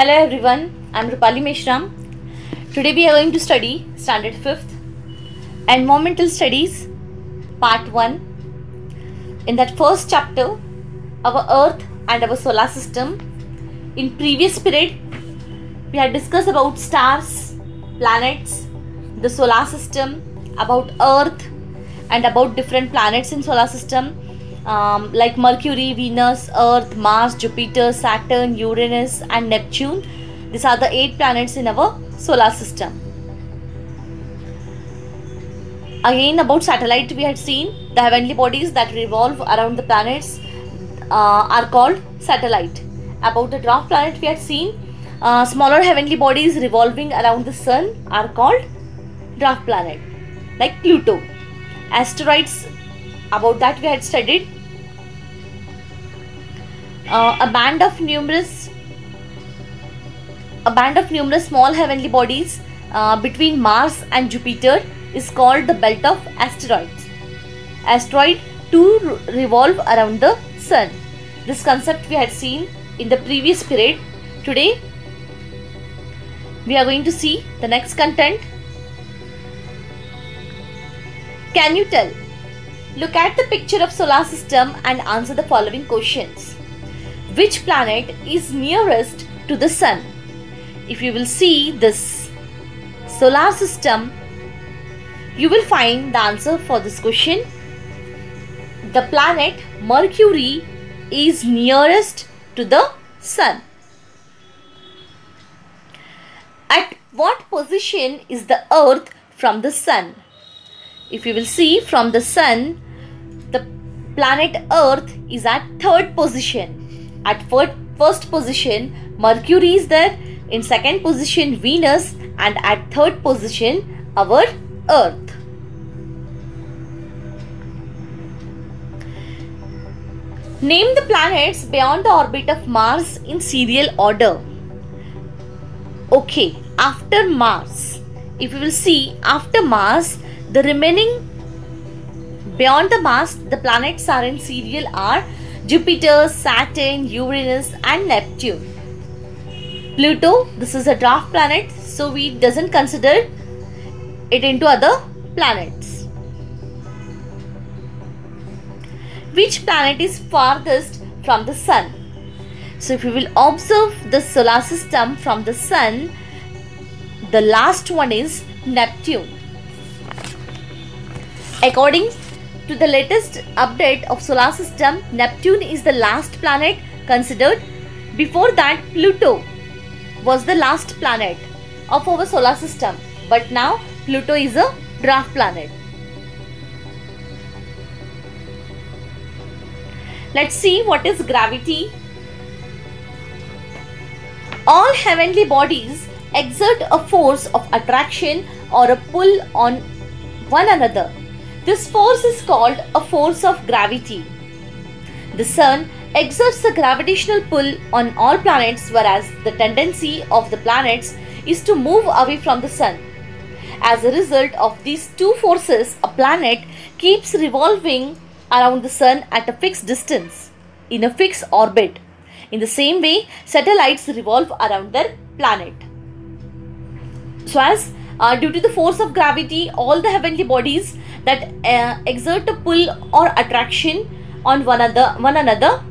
Hello everyone, I am Rupali Meshram. Today we are going to study Standard 5th Environmental Studies Part 1. In that first chapter, our Earth and our solar system. In previous period, we had discussed about stars, planets, the solar system, about Earth and about different planets in solar system. Like Mercury, Venus, Earth, Mars, Jupiter, Saturn, Uranus and Neptune. These are the 8 planets in our solar system. Again, about satellite, we had seen the heavenly bodies that revolve around the planets are called satellite. About the dwarf planet, we had seen smaller heavenly bodies revolving around the sun are called dwarf planet, like Pluto. Asteroids, about that we had studied. A band of numerous small heavenly bodies between Mars and Jupiter is called the belt of asteroids. Asteroid too revolve around the sun. This concept we had seen in the previous period. Today we are going to see the next content. Can you tell? Look at the picture of solar system and answer the following questions. Which planet is nearest to the sun? If you will see this solar system, you will find the answer for this question. The planet Mercury is nearest to the sun. At what position is the Earth from the sun? If you will see from the sun, the planet Earth is at 3rd position. At first position, Mercury is there. In 2nd position, Venus, and at 3rd position, our Earth. Name the planets beyond the orbit of Mars in serial order. Okay, after Mars, if you will see after Mars, the remaining beyond the Mars, the planets are in serial are Jupiter, Saturn, Uranus and Neptune. Pluto, this is a dwarf planet, so we doesn't consider it into other planets. Which planet is farthest from the sun? So if you will observe the solar system from the sun, the last one is Neptune. According to the latest update of solar system, Neptune is the last planet considered. Before that, Pluto was the last planet of our solar system, but now Pluto is a dwarf planet. Let's see what is gravity. All heavenly bodies exert a force of attraction or a pull on one another. This force is called a force of gravity. The sun exerts a gravitational pull on all planets, whereas the tendency of the planets is to move away from the sun. As a result of these two forces, a planet keeps revolving around the sun at a fixed distance, in a fixed orbit. In the same way, satellites revolve around their planet. So as due to the force of gravity, all the heavenly bodies that exert a pull or attraction on one another,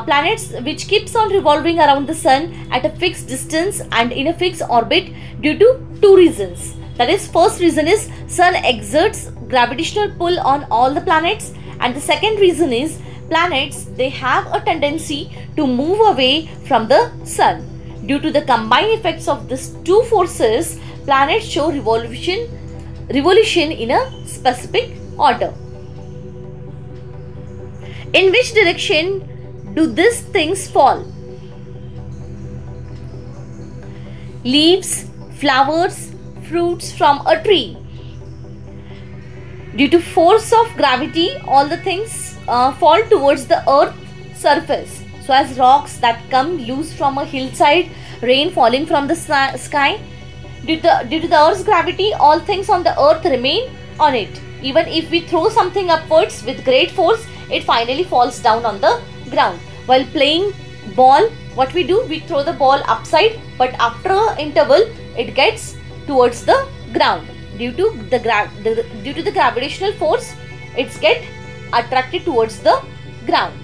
planets which keeps on revolving around the sun at a fixed distance and in a fixed orbit due to 2 reasons. That is, first reason is sun exerts gravitational pull on all the planets, and the second reason is planets, they have a tendency to move away from the sun. Due to the combined effects of these 2 forces, planets show revolution in a specific order. In which direction do these things fall? Leaves, flowers, fruits from a tree. Due to force of gravity, all the things fall towards the earth surface. So as rocks that come loose from a hillside, rain falling from the sky, due to the earth's gravity, all things on the earth remain on it. Even if we throw something upwards with great force, it finally falls down on the ground. While playing ball what we do, we throw the ball upside, but after an interval it gets towards the ground. Due to the gravitational force, it's get attracted towards the ground.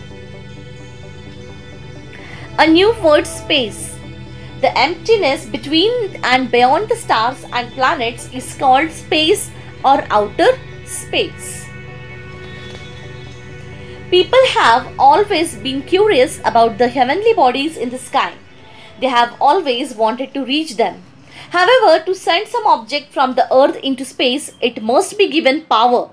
A new word, space. The emptiness between and beyond the stars and planets is called space or outer space. People have always been curious about the heavenly bodies in the sky. They have always wanted to reach them. However, to send some object from the earth into space, it must be given power.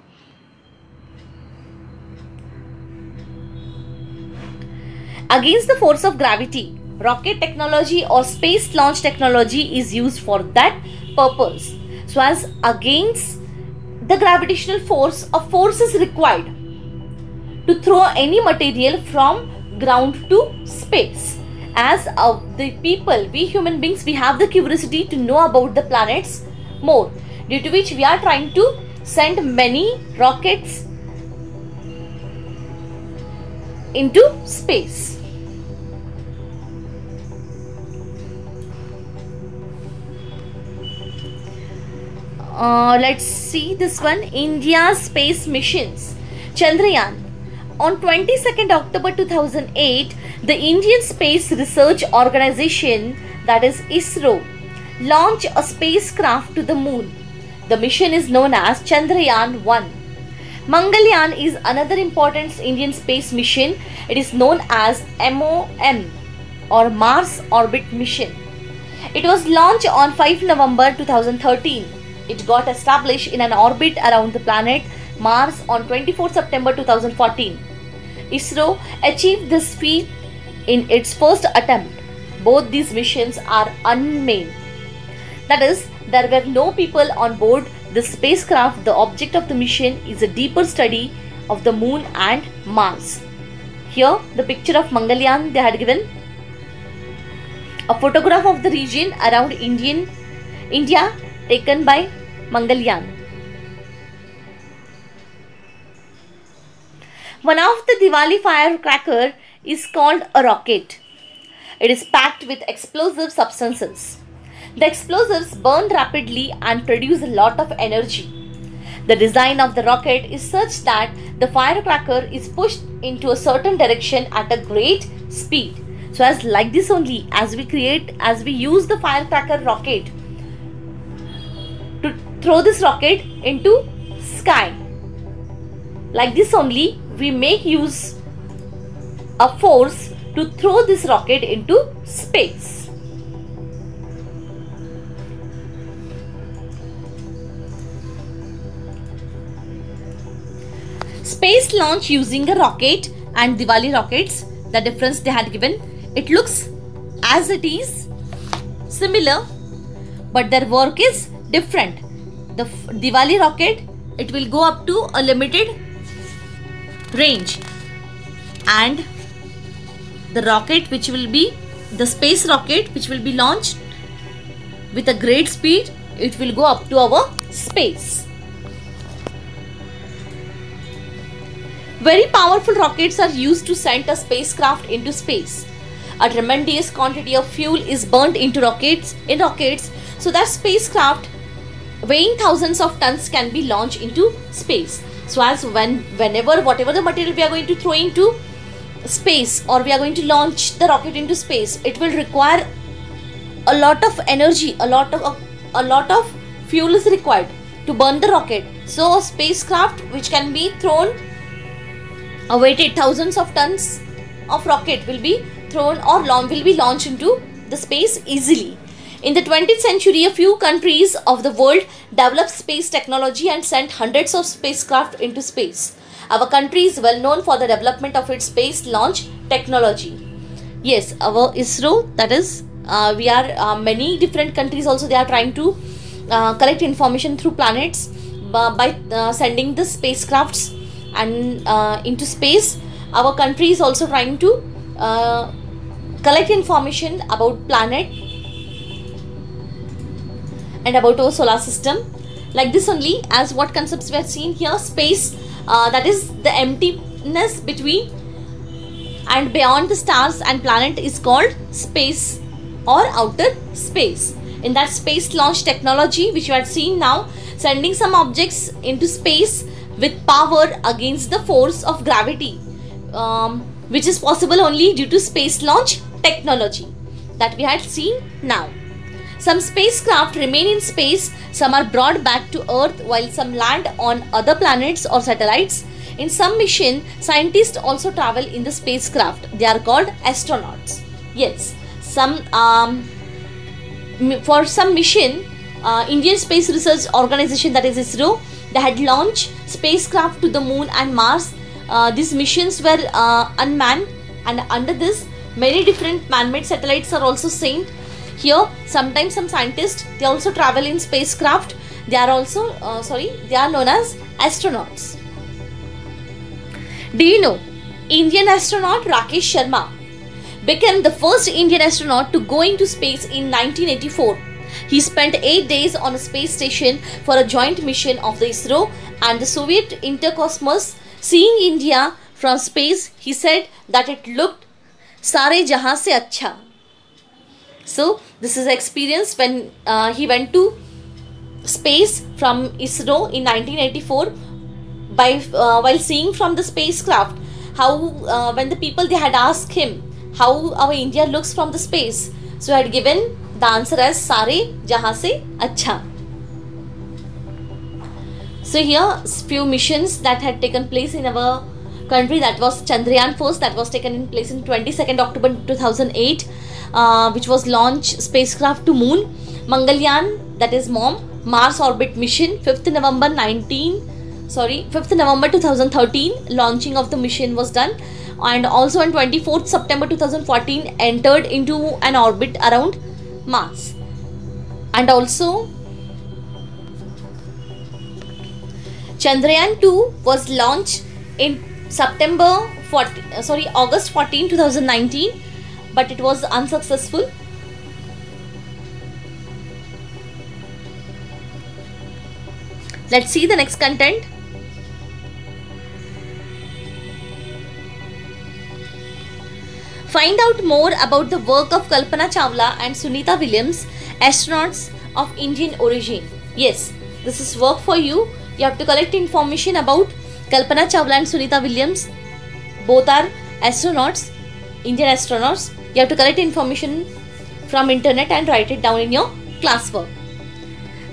Against the force of gravity, rocket technology or space launch technology is used for that purpose. So as against the gravitational force, a force is required to throw any material from ground to space. As the people, we human beings, we have the curiosity to know about the planets more, due to which we are trying to send many rockets into space. Let's see this one. India's space missions. Chandrayaan. On 22nd October 2008, the Indian Space Research Organization, that is ISRO, launched a spacecraft to the moon. The mission is known as Chandrayaan-1. Mangalyaan is another important Indian space mission. It is known as MOM or Mars Orbit Mission. It was launched on 5 November 2013. It got established in an orbit around the planet Mars on 24 September 2014. ISRO achieved this feat in its first attempt. Both these missions are unmanned. That is, there were no people on board the spacecraft. The object of the mission is a deeper study of the moon and Mars. Here, the picture of Mangalyaan, they had given a photograph of the region around India taken by Mangalyaan. One of the Diwali firecracker is called a rocket. It is packed with explosive substances. The explosives burn rapidly and produce a lot of energy. The design of the rocket is such that the firecracker is pushed into a certain direction at a great speed. So as like this only, as we use the firecracker rocket to throw this rocket into sky, like this only we make use of force to throw this rocket into space. Space launch using a rocket and Diwali rockets, the difference they had given, it looks as it is similar, but their work is different. The Diwali rocket, it will go up to a limited range, and the rocket which will be the space rocket which will be launched with a great speed, it will go up to our space. Very powerful rockets are used to send a spacecraft into space. A tremendous quantity of fuel is burnt into rockets so that spacecraft weighing thousands of tons can be launched into space. So as whatever the material we are going to throw into space, or we are going to launch the rocket into space, it will require a lot of energy, a lot of fuel is required to burn the rocket. So a spacecraft which can be thrown, weighted thousands of tons of rocket will be thrown or will be launched into the space easily. In the 20th century, a few countries of the world developed space technology and sent hundreds of spacecraft into space. Our country is well known for the development of its space launch technology. Yes, our ISRO, that is, we are many different countries also, they are trying to collect information through planets by sending the spacecrafts and into space. Our country is also trying to collect information about planet and about our solar system. Like this only, as what concepts we have seen here, space, that is the emptiness between and beyond the stars and planet is called space or outer space. In that space launch technology which you had seen now, sending some objects into space with power against the force of gravity, which is possible only due to space launch technology that we had seen now. Some spacecraft remain in space, some are brought back to Earth while some land on other planets or satellites. In some mission, scientists also travel in the spacecraft. They are called astronauts. Yes, for some mission, Indian Space Research Organization, that is ISRO, they had launched spacecraft to the moon and Mars. These missions were unmanned, and under this many different man-made satellites are also sent. Here sometimes some scientists, they also travel in spacecraft. They are also they are known as astronauts. Do you know Indian astronaut Rakesh Sharma became the first Indian astronaut to go into space in 1984. He spent 8 days on a space station for a joint mission of the ISRO and the Soviet Intercosmos. Seeing India from space, he said that it looked सारे जहां से अच्छा. So this is the experience when he went to space from ISRO in 1984 while seeing from the spacecraft how when the people, they had asked him how our India looks from the space, so he had given the answer as सारे जहां से अच्छा. So here few missions that had taken place in our country, that was Chandrayaan first, that was taken in place in 22nd October 2008, which was launched spacecraft to moon. Mangalyaan, that is MOM, Mars orbit mission, 5th November 2013 launching of the mission was done, and also on 24th September 2014 entered into an orbit around Mars. And also Chandrayaan 2 was launched in August 14, 2019, but it was unsuccessful. Let's see the next content. Find out more about the work of Kalpana Chawla and Sunita Williams, astronauts of Indian origin. Yes, this is work for you. You have to collect information about Kalpana Chawla and Sunita Williams. Both are astronauts, Indian astronauts. You have to collect information from internet and write it down in your classwork.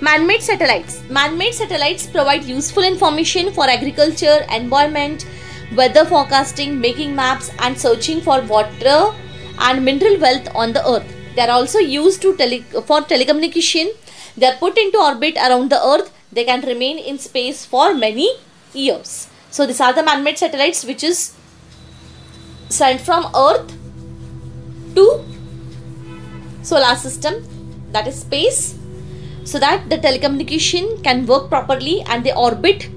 Man-made satellites. Man-made satellites provide useful information for agriculture, environment, weather forecasting, making maps and searching for water and mineral wealth on the earth. They are also used for telecommunication. They are put into orbit around the earth. They can remain in space for many years. So these are the man-made satellites which is sent from earth to solar system, that is space, so that the telecommunication can work properly, and they orbit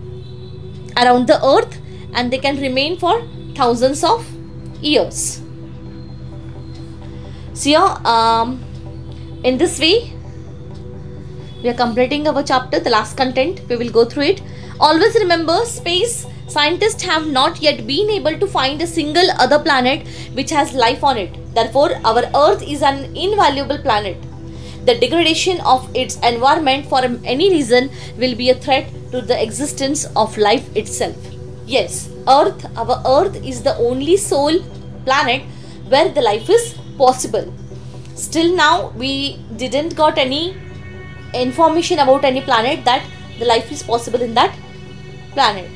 around the earth and they can remain for thousands of years. So here, in this way we are completing our chapter, the last content. We will go through it. Always remember, space scientists have not yet been able to find a single other planet which has life on it. Therefore, our Earth is an invaluable planet. The degradation of its environment for any reason will be a threat to the existence of life itself. Yes, our Earth is the only sole planet where the life is possible. Still now, we didn't got any information about any planet that the life is possible in that planet.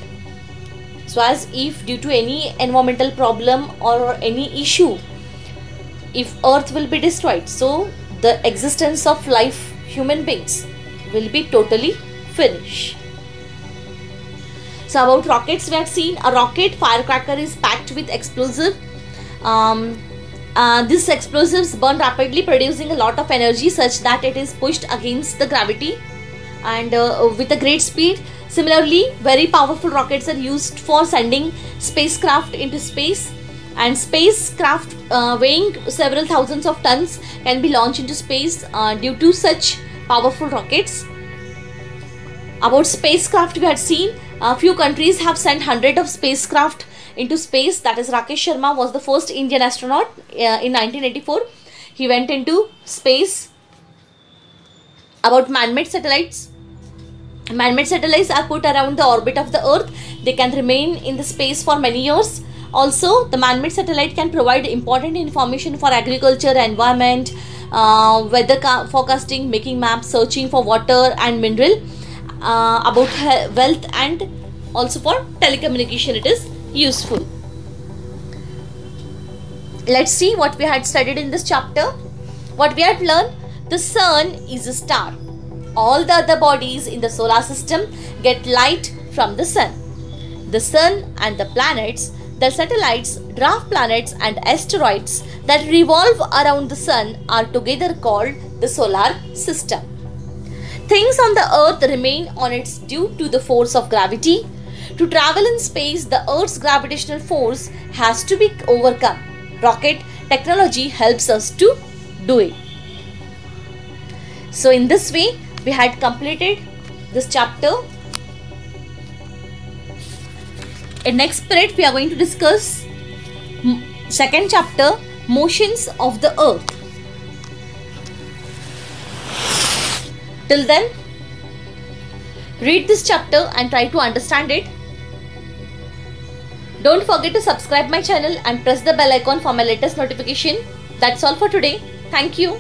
So as if due to any environmental problem or any issue, if Earth will be destroyed, so the existence of life, human beings, will be totally finished. So about rockets, we have seen a rocket firecracker is packed with explosive. These explosives burn rapidly, producing a lot of energy such that it is pushed against the gravity and with a great speed. Similarly, very powerful rockets are used for sending spacecraft into space, and spacecraft weighing several thousands of tons can be launched into space due to such powerful rockets. About spacecraft, we had seen a few countries have sent hundreds of spacecraft into space, that is Rakesh Sharma was the first Indian astronaut in 1984. He went into space. About man-made satellites. Man-made satellites are put around the orbit of the Earth. They can remain in the space for many years. Also, the man-made satellite can provide important information for agriculture, environment, weather forecasting, making maps, searching for water and mineral, about wealth, and also for telecommunication it is useful. Let's see what we had studied in this chapter. What we had learned: the sun is a star. All the other bodies in the solar system get light from the sun. The sun and the planets, the satellites, dwarf planets and asteroids that revolve around the sun are together called the solar system. Things on the earth remain on its due to the force of gravity. To travel in space, the earth's gravitational force has to be overcome. Rocket technology helps us to do it. So in this way, we had completed this chapter. In next period, we are going to discuss second chapter, motions of the earth. Till then, read this chapter and try to understand it. Don't forget to subscribe my channel and press the bell icon for my latest notification. That's all for today. Thank you.